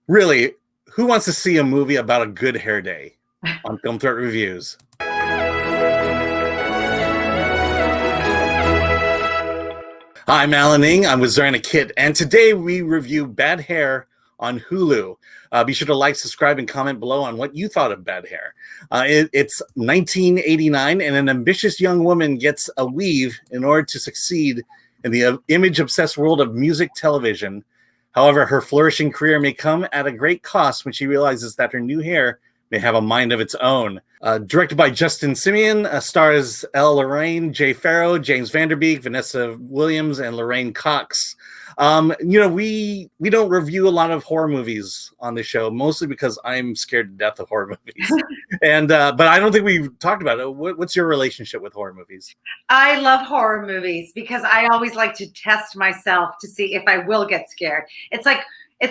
Really, who wants to see a movie about a good hair day on Film Threat Reviews? I'm Alan Ng. I'm with Zorianna Kit, and today we review Bad Hair on Hulu. Be sure to like, subscribe, and comment below on what you thought of Bad Hair. It's 1989, and an ambitious young woman gets a weave in order to succeed in the image-obsessed world of music television. However, her flourishing career may come at a great cost when she realizes that her new hair may have a mind of its own. Directed by Justin Simien, stars Elle Lorraine, Pharoah, James Van Der Beek, Vanessa Williams, and Lorraine Cox. We don't review a lot of horror movies on the show, mostly because I'm scared to death of horror movies. But I don't think we've talked about it. What's your relationship with horror movies? I love horror movies because I always like to test myself to see if I will get scared. It's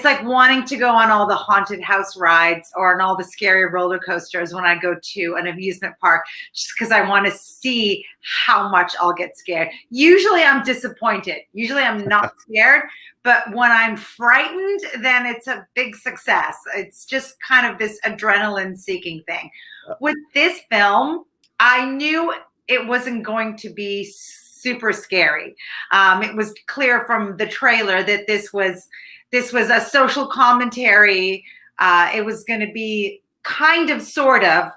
like wanting to go on all the haunted house rides or on all the scary roller coasters when I go to an amusement park, just because I want to see how much I'll get scared. Usually I'm disappointed. Usually I'm not scared, but when I'm frightened, then it's a big success. It's just kind of this adrenaline seeking thing. With this film, I knew it wasn't going to be super scary. It was clear from the trailer that this was a social commentary. It was going to be kind of, sort of,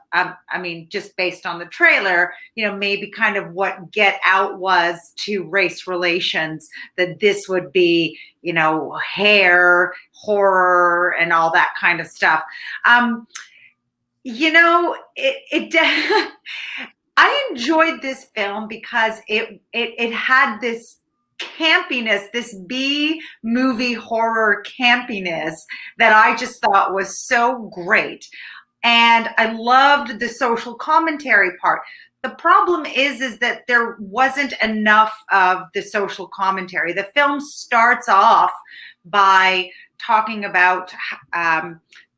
just based on the trailer, maybe kind of what Get Out was to race relations, that this would be, hair, horror, and all that kind of stuff. I enjoyed this film because it had this campiness, this B movie horror campiness that I just thought was so great. And I loved the social commentary part. The problem is that there wasn't enough of the social commentary. The film starts off by talking about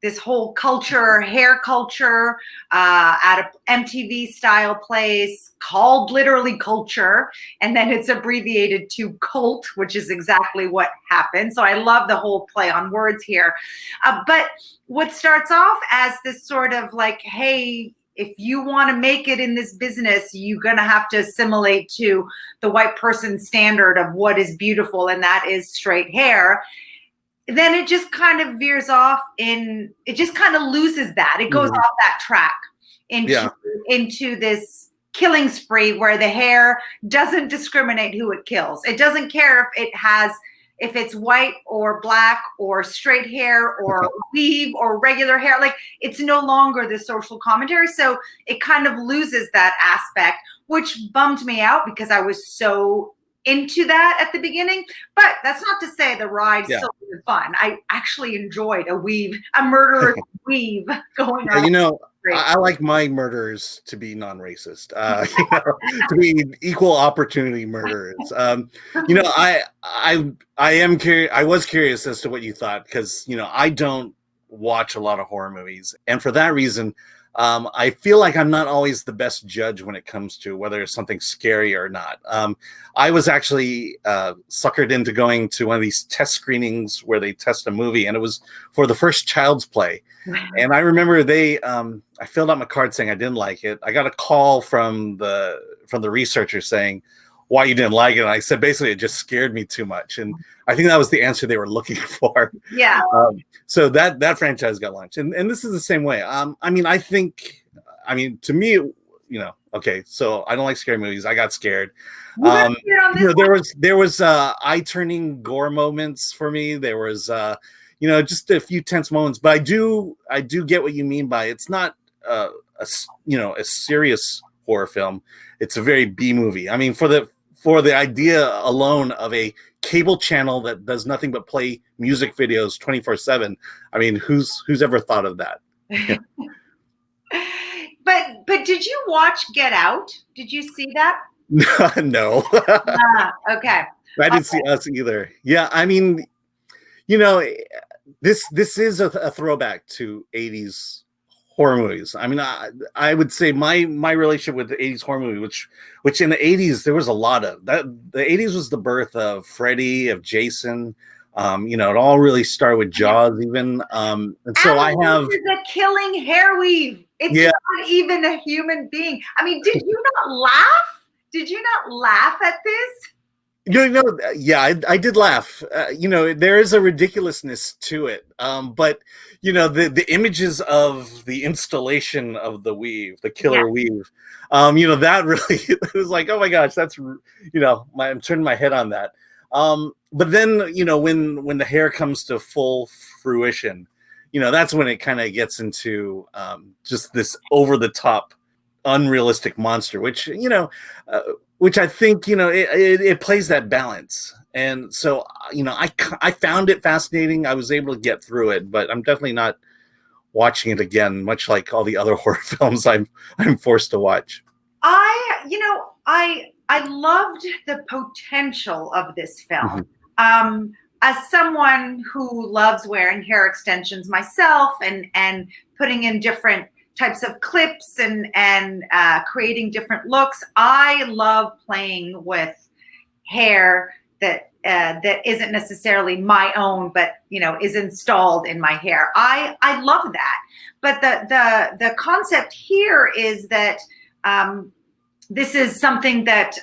this whole culture, hair culture, at an MTV style place called literally Culture. And then it's abbreviated to Cult, which is exactly what happened. So I love the whole play on words here. But what starts off as this sort of like, hey, if you want to make it in this business, you're going to have to assimilate to the white person standard of what is beautiful, and that is straight hair. Then it just kind of veers off it just kind of loses that. It goes off that track into this killing spree where the hair doesn't discriminate who it kills. It doesn't care if it's white or black or straight hair or weave or regular hair. Like, it's no longer the social commentary. So it kind of loses that aspect, which bummed me out because I was so into that at the beginning. But that's not to say the ride still wasn't fun. I actually enjoyed a murderous weave going on. I like my murderers to be non-racist, to be equal opportunity murderers. I am curious. I was curious as to what you thought, because I don't watch a lot of horror movies, and for that reason, I feel like I'm not always the best judge when it comes to whether it's something scary or not. I was actually suckered into going to one of these test screenings where they test a movie, and it was for the first Child's Play. And I remember I filled out my card saying I didn't like it. I got a call from the researcher saying why you didn't like it. And I said, basically, it just scared me too much. And I think that was the answer they were looking for. Yeah. So that franchise got launched. And this is the same way. To me, okay, so I don't like scary movies. I got scared. There was eye-turning gore moments for me. There was just a few tense moments. But I do get what you mean by it's not a serious horror film. It's a very B movie. I mean, for the idea alone of a cable channel that does nothing but play music videos 24/7. I mean, who's ever thought of that? But did you watch Get Out? Did you see that? No. Okay. I didn't see Us either. Yeah, I mean, this is a throwback to 80s horror movies. I mean, I would say my relationship with the 80s horror movie, which in the 80s there was a lot of that. The 80s was the birth of Freddy, of Jason, It all really started with Jaws, even. And so I have. This is a killing hair weave. It's not even a human being. I mean, did you not laugh? Did you not laugh at this? Yeah, I did laugh. There is a ridiculousness to it. But the images of the installation of the weave, the killer weave, that really it was like, oh my gosh, that's I'm turning my head on that. But then when the hair comes to full fruition, that's when it kind of gets into just this over the top, unrealistic monster, which I think it plays that balance. And so I found it fascinating. I was able to get through it, but I'm definitely not watching it again, much like all the other horror films I'm forced to watch. I loved the potential of this film. As someone who loves wearing hair extensions myself and putting in different types of clips and creating different looks, I love playing with hair that isn't necessarily my own, but is installed in my hair. I love that. But the concept here is that this is something that's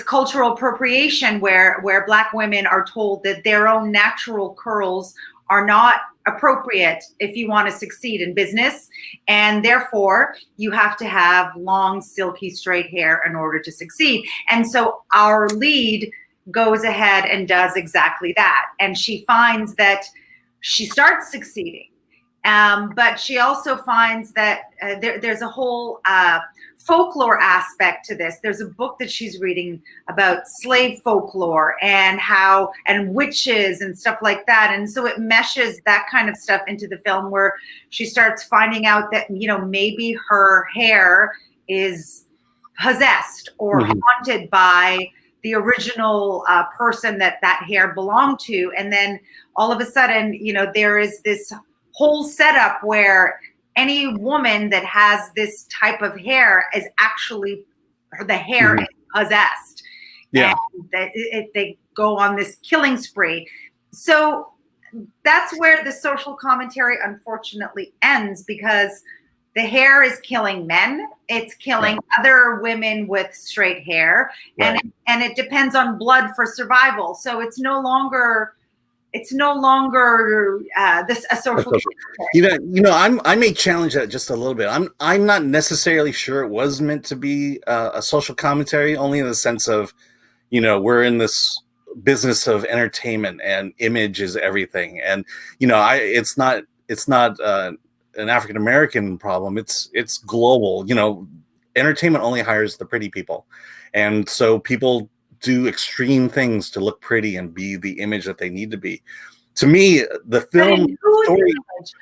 cultural appropriation, where Black women are told that their own natural curls are not appropriate if you want to succeed in business, and therefore you have to have long, silky, straight hair in order to succeed. And so our lead goes ahead and does exactly that, and she finds that she starts succeeding, but she also finds that there's a whole folklore aspect to this. There's a book that she's reading about slave folklore and witches and stuff like that. And so it meshes that kind of stuff into the film, where she starts finding out that, maybe her hair is possessed or haunted by the original person that hair belonged to. And then all of a sudden, there is this whole setup where any woman that has this type of hair is actually, the hair is possessed. Yeah. And they go on this killing spree. So that's where the social commentary unfortunately ends, because the hair is killing men. It's killing other women with straight hair. Right. And it depends on blood for survival. So it's no longer this a social. I may challenge that just a little bit. I'm not necessarily sure it was meant to be a social commentary, only in the sense of, we're in this business of entertainment and image is everything, and it's not an African American problem. It's global. Entertainment only hires the pretty people, and so people do extreme things to look pretty and be the image that they need to be. To me, the film story.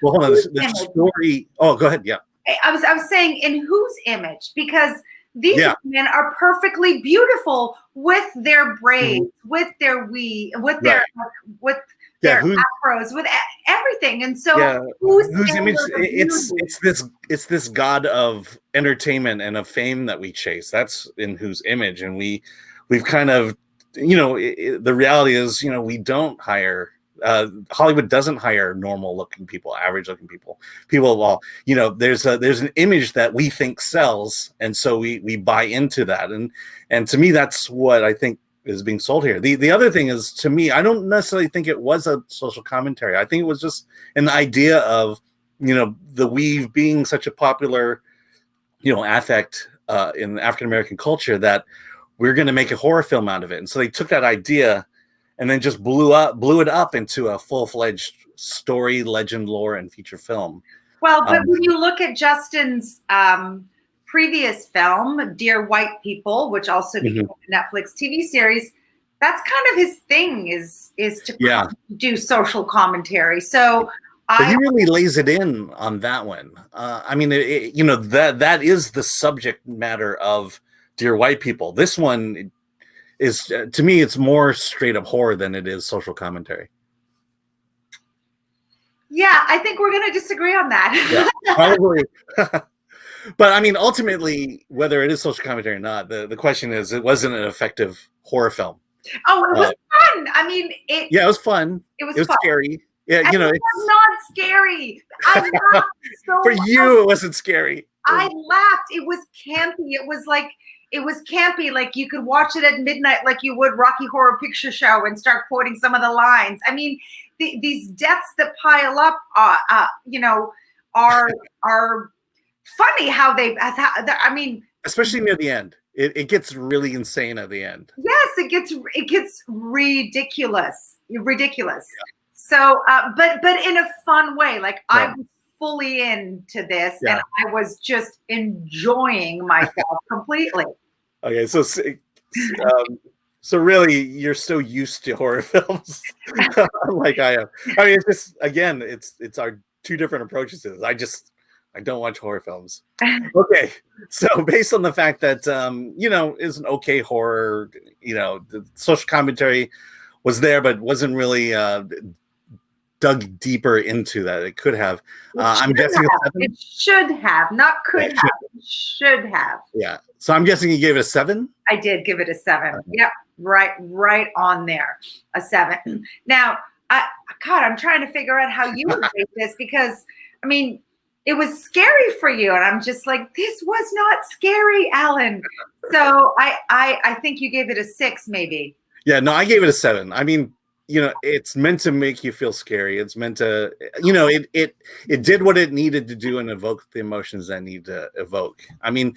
Well, hold on. The story. Oh, go ahead. Yeah. I was saying, in whose image? Because these women are perfectly beautiful with their braids, with their weave, with their afros, with everything. And so, whose image? It's this god of entertainment and of fame that we chase. That's in whose image, and we've kind of, the reality is, we don't hire, Hollywood doesn't hire normal looking people, average looking people of all, there's an image that we think sells. And so we buy into that. And to me, that's what I think is being sold here. The other thing is, to me, I don't necessarily think it was a social commentary. I think it was just an idea of, the weave being such a popular, affect in African-American culture, that we're going to make a horror film out of it. And so they took that idea and then just blew it up into a full-fledged story, legend, lore, and feature film. Well, but when you look at Justin's previous film, Dear White People, which also became a Netflix TV series, that's kind of his thing, is to do social commentary. So but he really lays it in on that one. I mean, that is the subject matter of Dear White People. This one is, to me, it's more straight up horror than it is social commentary. Yeah, I think we're going to disagree on that. Yeah, probably. But I mean, ultimately, whether it is social commentary or not, the question is, it wasn't an effective horror film. Oh, it was not. fun. I mean, Yeah, it was fun. It was It was fun. scary. Yeah, And you know, it was not scary. I laughed so for you, it wasn't scary. I laughed. It was campy. It was campy. Like you could watch it at midnight, like you would Rocky Horror Picture Show, and start quoting some of the lines. I mean, these deaths that pile up, you know, are funny. How they, I mean, especially near the end, it gets really insane at the end. Yes, it gets ridiculous. Yeah. So, but in a fun way. Like I was fully into this, and I was just enjoying myself completely. Okay, so really, you're so used to horror films, like I am. I mean, it's just again, it's our two different approaches to this. I don't watch horror films. Okay, so based on the fact that you know, is an okay horror, you know, the social commentary was there, but wasn't really dug deeper into that. It could have. I'm guessing it should have, not could have. It should have. Yeah. So I'm guessing you gave it a 7. I did give it a 7. Yep, right on there, a 7. Now, God, I'm trying to figure out how you would rate this, because I mean, it was scary for you, and I'm just like, this was not scary, Alan. So I think you gave it a 6, maybe. Yeah, no, I gave it a 7. I mean, you know, it's meant to make you feel scary. It's meant to, you know, it did what it needed to do and evoke the emotions that need to evoke. I mean,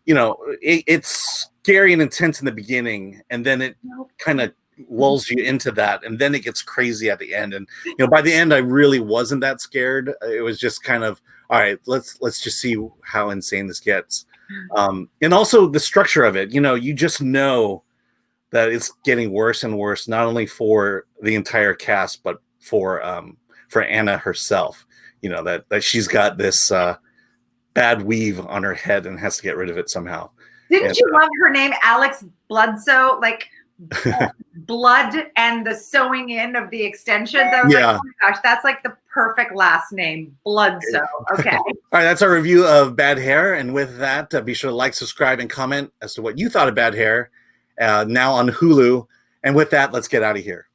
you know, it's scary and intense in the beginning, and then it kind of lulls you into that, and then it gets crazy at the end. And you know, by the end, I really wasn't that scared. It was just kind of, all right, let's just see how insane this gets. And also the structure of it, you know, you just know that it's getting worse and worse, not only for the entire cast, but for Anna herself. You know, that she's got this bad weave on her head and has to get rid of it somehow. Didn't you love her name, Alex Bloodsoe? Like blood and the sewing in of the extensions. I was like, oh my gosh, that's like the perfect last name, Bloodsoe. Okay. All right, that's our review of Bad Hair. And with that, be sure to like, subscribe, and comment as to what you thought of Bad Hair, now on Hulu. And with that, let's get out of here.